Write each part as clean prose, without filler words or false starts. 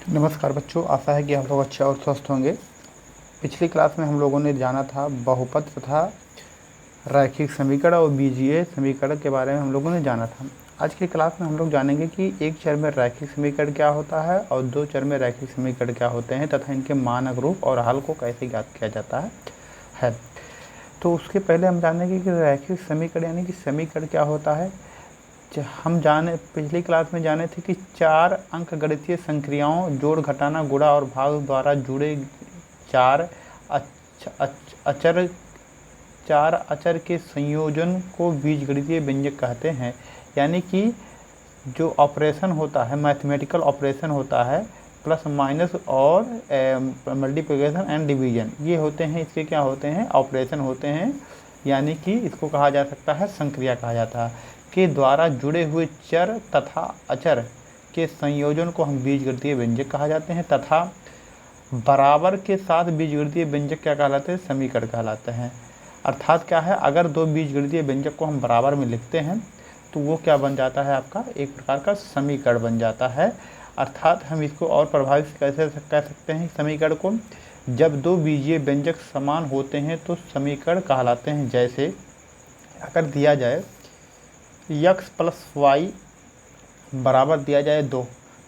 नमस्कार बच्चों, आशा है कि आप लोग अच्छे और स्वस्थ होंगे। पिछली क्लास में हम लोगों ने जाना था बहुपद तथा रैखिक समीकरण और बीजीय समीकरण के बारे में हम लोगों ने जाना था। आज की क्लास में हम लोग जानेंगे कि एक चर में रैखिक समीकरण क्या होता है और दो चर में रैखिक समीकरण क्या होते हैं तथा इनके मानक रूप और हल को कैसे ज्ञात किया जाता है। तो उसके पहले हम जानेंगे कि रैखिक समीकरण यानी कि समीकरण क्या होता है। हम पिछली क्लास में जाने थे कि 4 अंक गणितीय संक्रियाओं जोड़, घटाना, गुणा और भाग द्वारा जुड़े चार अचर चार अचर के संयोजन को बीजगणितीय व्यंजक कहते हैं। यानी कि जो ऑपरेशन होता है, मैथमेटिकल ऑपरेशन होता है, प्लस माइनस और मल्टीप्लिकेशन एंड डिवीजन, ये होते हैं इसके क्या होते हैं, ऑपरेशन होते हैं। यानी कि इसको कहा जा सकता है संक्रिया कहा जाता है, के द्वारा जुड़े हुए चर तथा अचर के संयोजन को हम बीजगणितीय व्यंजक कहा जाते हैं। तथा बराबर के साथ बीजगणितीय व्यंजक क्या कहलाते हैं, समीकरण कहलाते हैं। अर्थात क्या है, अगर दो बीजगणितीय व्यंजक को हम बराबर में लिखते हैं तो वो क्या बन जाता है, आपका एक प्रकार का समीकरण बन जाता है। अर्थात हम इसको और प्रभावित कैसे कह सकते हैं समीकरण को, जब दो बीजीय व्यंजक समान होते हैं तो समीकरण कहलाते हैं। जैसे अगर दिया जाए x प्लस वाई बराबर दिया जाए 2,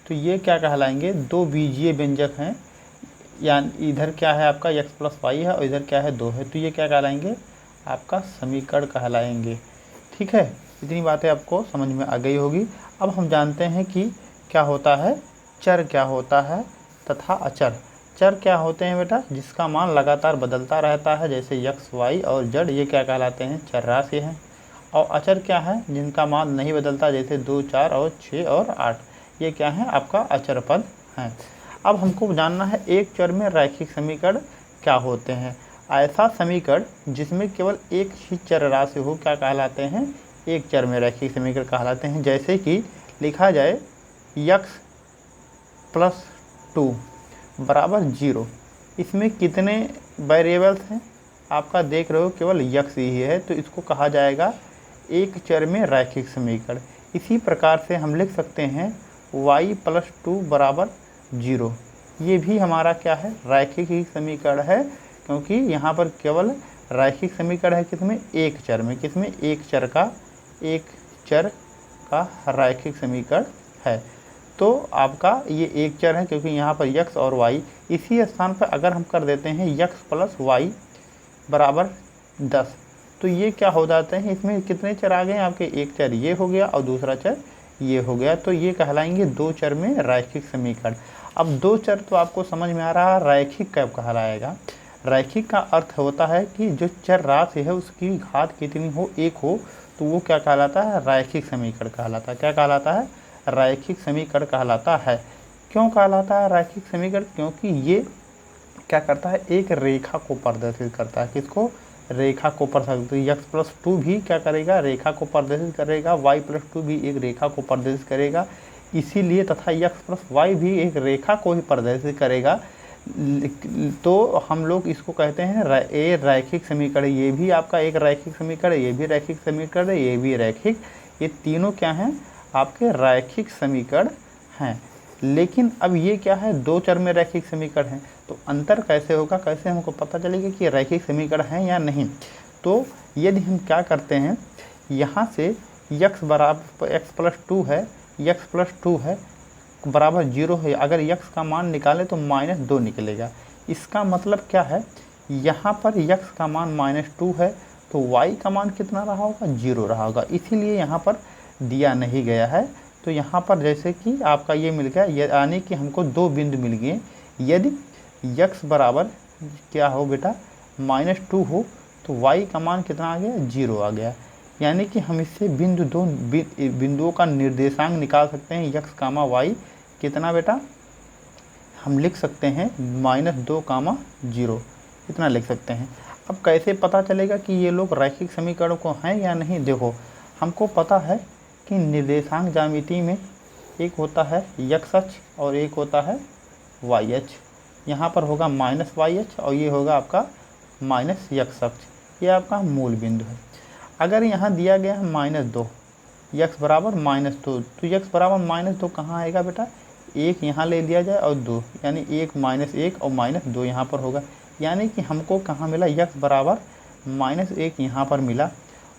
तो ये क्या कहलाएंगे, दो बीजीय व्यंजक हैं। यानी इधर क्या है आपका x प्लस वाई है और इधर क्या है 2 है, तो ये क्या कहलाएंगे, आपका समीकरण कहलाएंगे। ठीक है, इतनी बातें आपको समझ में आ गई होगी। अब हम जानते हैं कि क्या होता है, चर क्या होता है तथा अचर। चर क्या होते हैं बेटा, जिसका मान लगातार बदलता रहता है, जैसे x, y और z, ये क्या कहलाते हैं, चर राशि हैं। और अचर क्या है, जिनका मान नहीं बदलता, जैसे 2, 4 और 6 और 8, ये क्या है, आपका अचर पद हैं। अब हमको जानना है एक चर में रैखिक समीकरण क्या होते हैं। ऐसा समीकरण जिसमें केवल एक ही चर राशि हो क्या कहलाते हैं, एक चर में रैखिक समीकरण कहलाते हैं। जैसे कि लिखा जाए x प्लस 2 बराबर 0, इसमें कितने वेरिएबल्स हैं, आपका देख रहे हो केवल x ही है, तो इसको कहा जाएगा एक चर में रैखिक समीकरण। इसी प्रकार से हम लिख सकते हैं y प्लस 2 बराबर 0, ये भी हमारा क्या है, रैखिक ही समीकरण है, क्योंकि यहाँ पर केवल रैखिक समीकरण है किसमें, एक चर में। किसमें, एक चर का रैखिक समीकरण है। तो आपका ये एक चर है क्योंकि यहाँ पर x और y, इसी स्थान पर अगर हम कर देते हैं x प्लस वाई बराबर 10, तो ये क्या हो जाते हैं, इसमें कितने चर आ गए आपके, एक चर ये हो गया और दूसरा चर ये हो गया, तो ये कहलाएंगे दो चर में रैखिक समीकरण। अब दो चर तो आपको समझ में आ रहा है, रैखिक कब कहलाएगा। रैखिक का अर्थ होता है कि जो चर राशि है उसकी घात कितनी हो, एक हो, तो वो क्या कहलाता है, रैखिक समीकरण कहलाता है। क्या कहलाता है, रैखिक समीकरण कहलाता है। क्यों कहलाता है रैखिक समीकरण, क्योंकि ये क्या करता है, एक रेखा को प्रदर्शित करता है। किसको, रेखा को प्रदर्शित। x प्लस 2 भी क्या करेगा, रेखा को प्रदर्शित करेगा, y प्लस 2 भी एक रेखा को प्रदर्शित करेगा। इसीलिए तथा x प्लस वाई भी एक रेखा को ही प्रदर्शित करेगा। तो हम लोग इसको कहते हैं ये रैखिक समीकरण। ये भी आपका एक रैखिक समीकरण है, ये भी रैखिक समीकरण है, ये भी रैखिक, ये तीनों क्या हैं, आपके रैखिक समीकरण हैं। लेकिन अब ये क्या है, दो चर में रैखिक समीकरण है, तो अंतर कैसे होगा, कैसे हमको पता चलेगा कि रैखिक समीकरण है या नहीं। तो यदि हम क्या करते हैं, यहाँ से x बराबर x प्लस 2 है, x प्लस 2 है बराबर 0 है, अगर x का मान निकालें तो -2 निकलेगा। इसका मतलब क्या है, यहाँ पर x का मान -2 है तो y का मान कितना रहा होगा, 0 रहा होगा, इसीलिए यहाँ पर दिया नहीं गया है। तो यहाँ पर जैसे कि आपका ये मिल गया, यानी कि हमको दो बिंदु मिल गए। यदि x बराबर क्या हो बेटा, -2 हो, तो y का मान कितना आ गया, 0 आ गया। यानी कि हम इससे बिंदुओं का निर्देशांक निकाल सकते हैं, x कामा y कितना बेटा, हम लिख सकते हैं -2 कामा 0, इतना लिख सकते हैं। अब कैसे पता चलेगा कि ये लोग रैखिक समीकरणों को हैं या नहीं। देखो, हमको पता है कि निर्देशांक ज्यामिति में एक होता है x अक्ष और एक होता है y अक्ष। यहाँ पर होगा -y अक्ष और ये होगा आपका -x अक्ष, ये आपका मूल बिंदु है। अगर यहाँ दिया गया है -2, x बराबर -2, तो x बराबर -2 कहाँ आएगा बेटा, 1 यहाँ ले लिया जाए और 2, यानी 1 -1 और -2 यहाँ पर होगा। यानी कि हमको कहाँ मिला, यक्स बराबर -1 यहाँ पर मिला।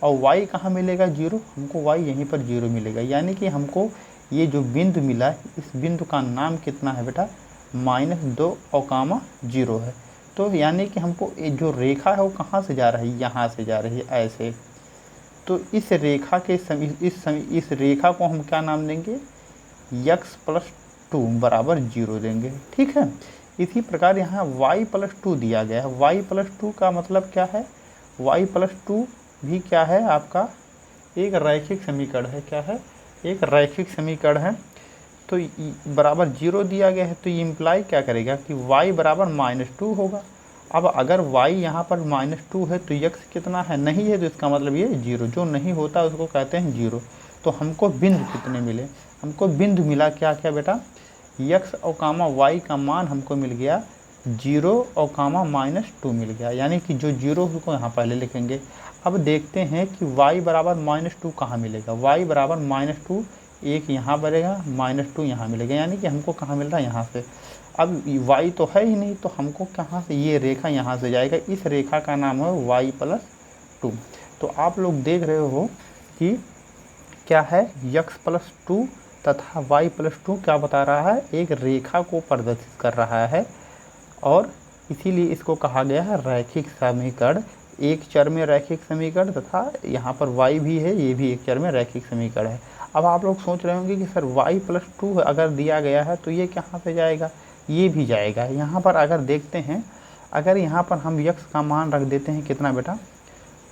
और वाई कहाँ मिलेगा, 0, हमको वाई यहीं पर 0 मिलेगा। यानी कि हमको ये जो बिंदु मिला, इस बिंदु का नाम कितना है बेटा, -2 और कामा 0 है। तो यानी कि हमको ये जो रेखा है वो कहाँ से जा रही है, यहाँ से जा रही है ऐसे। तो इस रेखा के इस रेखा को हम क्या नाम देंगे, x+2 बराबर 0 देंगे। ठीक है। इसी प्रकार यहाँ y+2 दिया गया है। y+2 का मतलब क्या है, y+2 भी क्या है आपका एक रैखिक समीकरण है। क्या है, एक रैखिक समीकरण है। तो बराबर 0 दिया गया है, तो ये इम्प्लाई क्या करेगा कि y बराबर -2 होगा। अब अगर y यहाँ पर -2 है तो x कितना है, नहीं है, तो इसका मतलब ये 0, जो नहीं होता उसको कहते हैं 0। तो हमको बिंदु कितने मिले, हमको बिंदु मिला क्या क्या बेटा, x और कामा y का मान हमको मिल गया 0 और कामा -2 मिल गया। यानी कि जो 0 उसको यहाँ पहले लिखेंगे। अब देखते हैं कि y बराबर -2 कहाँ मिलेगा। y बराबर -2 एक यहाँ बढ़ेगा, -2 यहाँ मिलेगा। यानी कि हमको कहाँ मिल रहा है, यहाँ से। अब y तो है ही नहीं, तो हमको कहाँ से, ये रेखा यहाँ से जाएगा। इस रेखा का नाम है y+2। तो आप लोग देख रहे हो कि क्या है, x+2 तथा y+2 क्या बता रहा है, एक रेखा को प्रदर्शित कर रहा है। और इसीलिए इसको कहा गया है रैखिक समीकरण। एक चर में रैखिक समीकरण, तथा यहाँ पर y भी है, ये भी एक चर में रैखिक समीकरण है। अब आप लोग सोच रहे होंगे कि सर y+2 अगर दिया गया है तो ये कहाँ से जाएगा, ये भी जाएगा। यहाँ पर अगर देखते हैं, अगर यहाँ पर हम x का मान रख देते हैं कितना बेटा,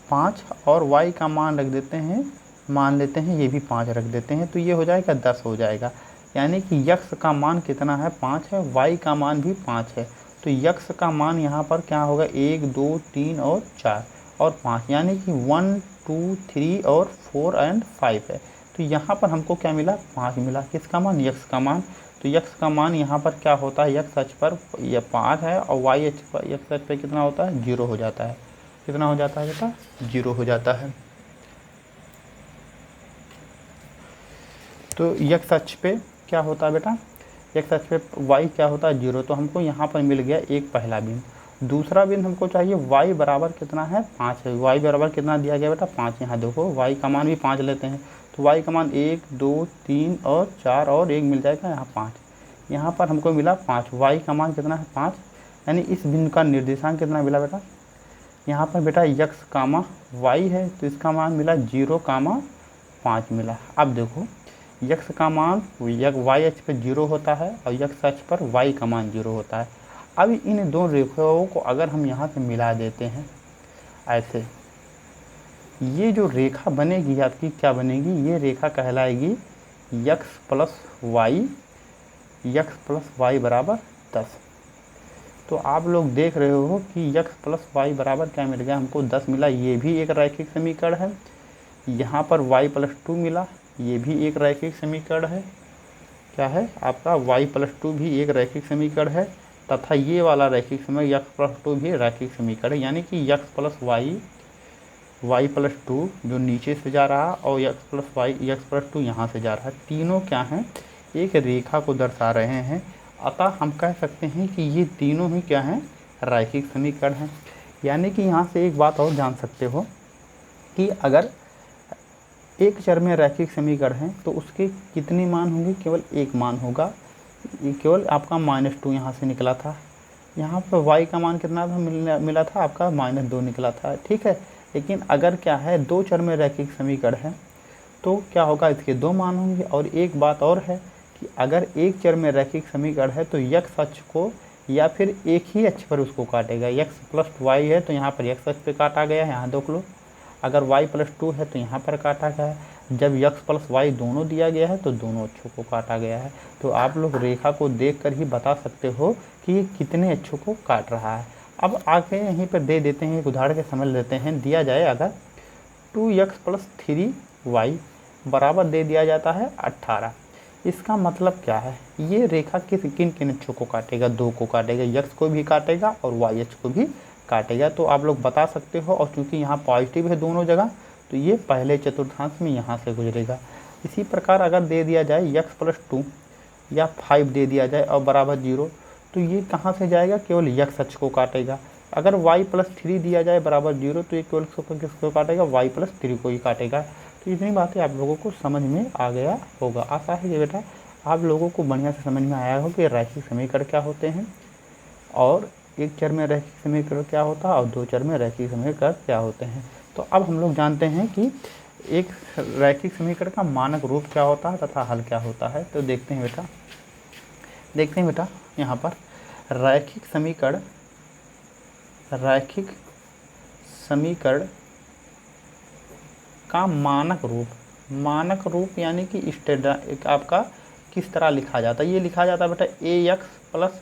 5, और y का मान रख देते हैं, मान लेते हैं ये भी 5 रख देते हैं, तो ये हो जाएगा 10 हो जाएगा। यानी कि x का मान कितना है, 5 है, y का मान भी 5 है। तो x का मान यहाँ पर क्या होगा, 1 2 3 और 4 और 5, यानी कि 1 2 3 और 4 और 5 है। तो यहाँ पर हमको क्या मिला, 5 मिला। किसका मान, x का मान। तो x का मान यहाँ पर क्या होता है, x अक्ष पर यह 5 है, और y अक्ष पर, x अक्ष पर कितना होता है, 0 हो जाता है। कितना हो जाता है बेटा, 0 हो जाता है। तो x अक्ष पे क्या होता है बेटा, x अक्ष पे y क्या होता है, 0। तो हमको यहाँ पर मिल गया एक पहला बिंदु। दूसरा बिंदु हमको चाहिए y बराबर कितना है, 5 है। y बराबर कितना दिया गया बेटा, 5। यहाँ देखो y का मान भी 5 लेते हैं, तो y का मान 1 2 3 और 4 और 1 मिल जाएगा, यहाँ 5। यहाँ पर हमको मिला 5, y का मान कितना है, 5। यानी इस बिंदु का निर्देशांक कितना मिला बेटा, यहाँ पर बेटा x कामा y है, तो इसका मान मिला 0 कामा 5 मिला। अब देखो x का मान y अक्ष पर 0 होता है और x अक्ष पर y का मान 0 होता है। अब इन दो रेखाओं को अगर हम यहाँ से मिला देते हैं ऐसे, ये जो रेखा बनेगी आपकी क्या बनेगी, ये रेखा कहलाएगी x+y बराबर 10। तो आप लोग देख रहे हो कि x+y बराबर क्या मिल गया, हमको 10 मिला। ये भी एक रैखिक समीकरण है। यहाँ पर y+2 मिला, ये भी एक रैखिक समीकरण है। क्या है आपका, y+2 भी एक रैखिक समीकरण है, तथा ये वाला रैखिक समीकरण x+2 भी रैखिक समीकरण है। यानी कि y+2 जो नीचे से जा रहा और x+2 यहाँ से जा रहा है, तीनों क्या हैं, एक रेखा को दर्शा रहे हैं। अतः हम कह सकते हैं कि ये तीनों ही क्या हैं, रैखिक समीकरण हैं। यानी कि यहाँ से एक बात और जान सकते हो कि अगर एक चर में रैखिक समीकरण है तो उसके कितने मान होंगे, केवल एक मान होगा। ये केवल आपका -2 यहाँ से निकला था, यहाँ पर y का मान कितना था, मिला था आपका -2 निकला था। ठीक है। लेकिन अगर क्या है, दो चर में रैखिक समीकरण है तो क्या होगा, इसके दो मान होंगे। और एक बात और है कि अगर एक चर में रैखिक समीकरण है तो x अक्ष को या फिर एक ही अक्ष पर उसको काटेगा। x+y है तो यहाँ पर x अक्ष पे काटा गया है, यहाँ देख लो। अगर y+2 है तो यहाँ पर काटा गया है। जब x+y दोनों दिया गया है तो दोनों अक्षों को काटा गया है। तो आप लोग रेखा को देखकर ही बता सकते हो कि ये कितने अक्षों को काट रहा है। अब आगे यहीं पर दे देते हैं, एक उदाहरण के समझ लेते हैं। दिया जाए अगर 2x+3y बराबर दे दिया जाता है 18। इसका मतलब क्या है, ये रेखा किन किन अक्षों को काटेगा, दो को काटेगा, x को भी काटेगा और y अक्ष को भी काटेगा। तो आप लोग बता सकते हो, और चूंकि यहाँ पॉजिटिव है दोनों जगह तो ये पहले चतुर्थांश में यहाँ से गुजरेगा। इसी प्रकार अगर दे दिया जाए x+2 या 5 दे दिया जाए और बराबर 0, तो ये कहाँ से जाएगा, केवल x अक्ष को काटेगा। अगर y+3 दिया जाए बराबर 0, तो ये केवल किसको काटेगा, y+3 को ही काटेगा। तो इतनी बातें आप लोगों को समझ में आ गया होगा। आशा है कि बेटा आप लोगों को बढ़िया से समझ में आया हो कि रैखिक समीकरण क्या होते हैं और एक चर में रैखिक समीकरण क्या होता है और दो चर में रैखिक समीकरण क्या होते हैं। तो अब हम लोग जानते हैं कि एक रैखिक समीकरण का मानक रूप क्या होता है तथा हल क्या होता है। तो देखते हैं बेटा यहाँ पर रैखिक समीकरण का मानक रूप यानी कि स्टैंडर्ड आपका किस तरह लिखा जाता है। ये लिखा जाता है बेटा ax प्लस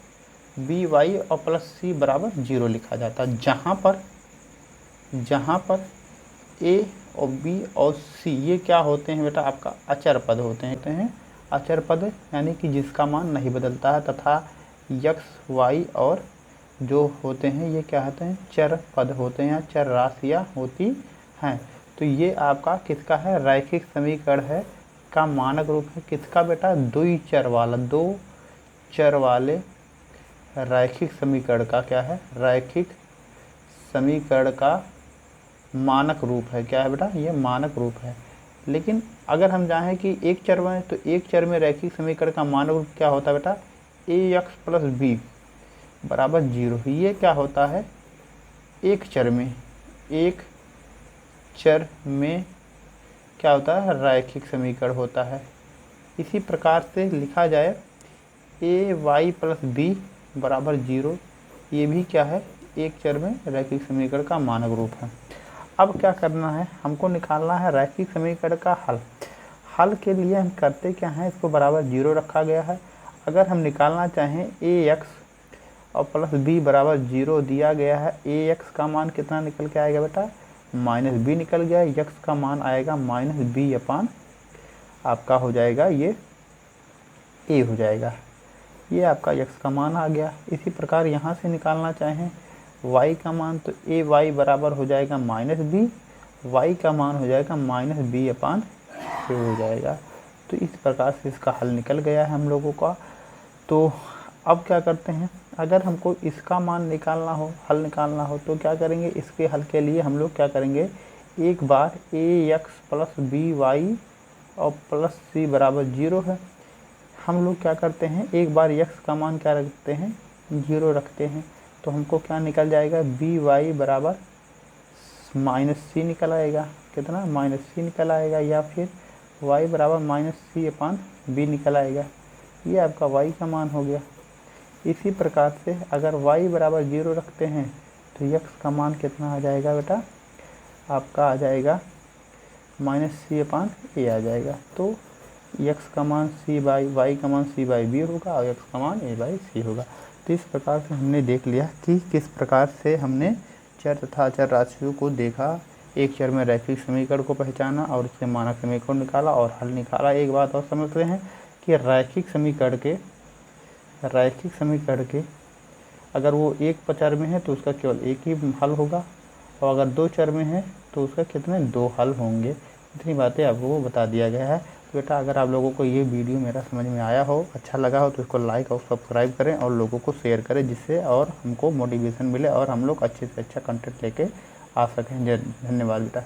by और प्लस c बराबर 0 लिखा जाता है, जहाँ पर a और b और c ये क्या होते हैं बेटा, आपका अचर पद होते हैं। अचर पद यानी कि जिसका मान नहीं बदलता है, तथा x y और जो होते हैं ये क्या होते हैं, चर पद होते हैं, चर राशियाँ होती हैं। तो ये आपका किसका है, रैखिक समीकरण है का मानक रूप है किसका बेटा, दो चर वाले रैखिक समीकरण का क्या है, रैखिक समीकरण का मानक रूप है। क्या है बेटा, ये मानक रूप है। लेकिन अगर हम चाहें कि एक चर में, तो एक चर में रैखिक समीकरण का मानक रूप क्या होता है बेटा, ax प्लस b बराबर 0। ये क्या होता है, एक चर में क्या होता है, रैखिक समीकरण होता है। इसी प्रकार से लिखा जाए ay प्लस b बराबर 0, ये भी क्या है, एक चर में रैखिक समीकरण का मानक रूप है। अब क्या करना है, हमको निकालना है रैखिक समीकरण का हल के लिए हम करते क्या हैं, इसको बराबर 0 रखा गया है। अगर हम निकालना चाहें ax और प्लस b बराबर 0 दिया गया है, ax का मान कितना निकल के आएगा बेटा, -b निकल गया, x का मान आएगा -b अपान आपका हो जाएगा ये a हो जाएगा, ये आपका x का मान आ गया। इसी प्रकार यहाँ से निकालना चाहें y का मान, तो ay बराबर हो जाएगा -b, y का मान हो जाएगा -b अपान a हो जाएगा। तो इस प्रकार से इसका हल निकल गया है हम लोगों का। तो अब क्या करते हैं, अगर हमको इसका मान निकालना हो, हल निकालना हो, तो क्या करेंगे, इसके हल के लिए हम लोग क्या करेंगे, एक बार ax प्लस by और प्लस c बराबर 0 है, हम लोग क्या करते हैं, एक बार x का मान क्या रखते हैं, 0 रखते हैं। तो हमको क्या निकल जाएगा, by बराबर -c निकल आएगा, कितना -c निकल आएगा, या फिर y बराबर -c अपान b निकल आएगा। ये आपका y का मान हो गया। इसी प्रकार से अगर y बराबर 0 रखते हैं तो x का मान कितना आ जाएगा बेटा, आपका आ जाएगा -c अपान a आ जाएगा। तो x का मान c बाई y का मान c बाई b होगा और x का मान a बाई c होगा। तो इस प्रकार से हमने देख लिया कि किस प्रकार से हमने चर तथा अचर राशियों को देखा, एक चर में रैखिक समीकरण को पहचाना और उसके मानक समीकरण निकाला और हल निकाला। एक बात और समझते हैं कि रैखिक समीकरण के अगर वो एक चर में है तो उसका केवल एक ही हल होगा, और अगर दो चर में है तो उसका कितने, दो हल होंगे। इतनी बातें आपको बता दिया गया है। तो बेटा अगर आप लोगों को ये वीडियो मेरा समझ में आया हो, अच्छा लगा हो, तो इसको लाइक और सब्सक्राइब करें और लोगों को शेयर करें, जिससे और हमको मोटिवेशन मिले और हम लोग अच्छे से अच्छा कंटेंट लेके आ सकें। धन्यवाद बेटा।